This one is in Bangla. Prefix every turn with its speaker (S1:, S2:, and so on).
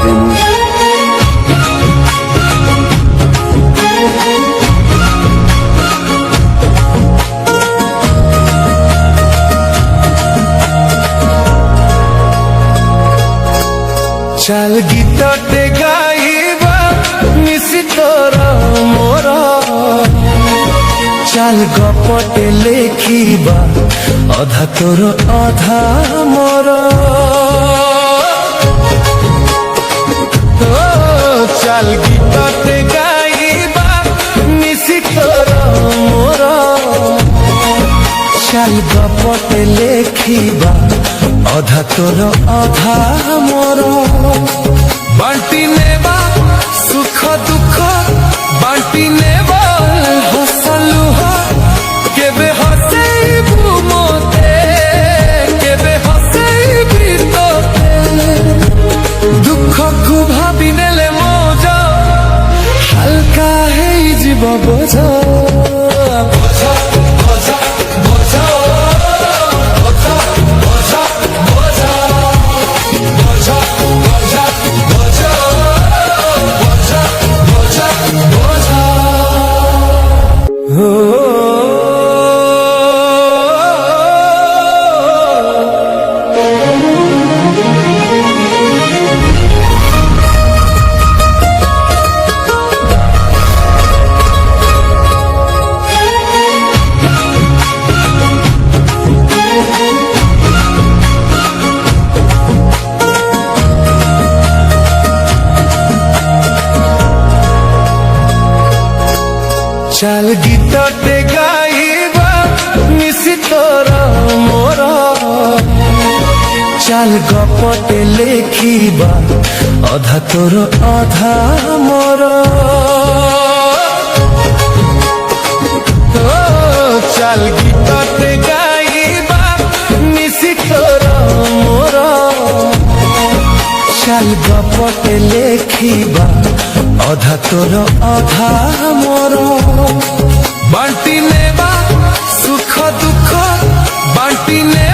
S1: প্রেমী।
S2: চাল গীতଟେ গাইবা মিশি তোর মোর, চাল গপটে লেখিবা অধা তোর অধা মোর। চাল গীতଟେ গাইবা মিশি তোর মোর, চাল গপটে লেখিবা অধা তোর অধা মোর। বান্টি নেবা সুখ দুঃখ, বান্টি নেবা হসলুহ, কেবে হসেইবু মতে, কেবে হসেইবি তোতে। দুঃখকু ভাবি নেলে মজ হালকা ହେଇଯିବ ବୋଝ। চাল গীতଟେ গাইবা মিশি তোর মোর, চাল গপটে লেখিবা অধা তোর অধা মোর। চাল গীতଟେ গাইবা মিশি তোর মোর, চাল গপটে লেখিবা অধা তোর অধা মোর। বান্টি নেবা সুখ দুঃখ, বান্টি নেবা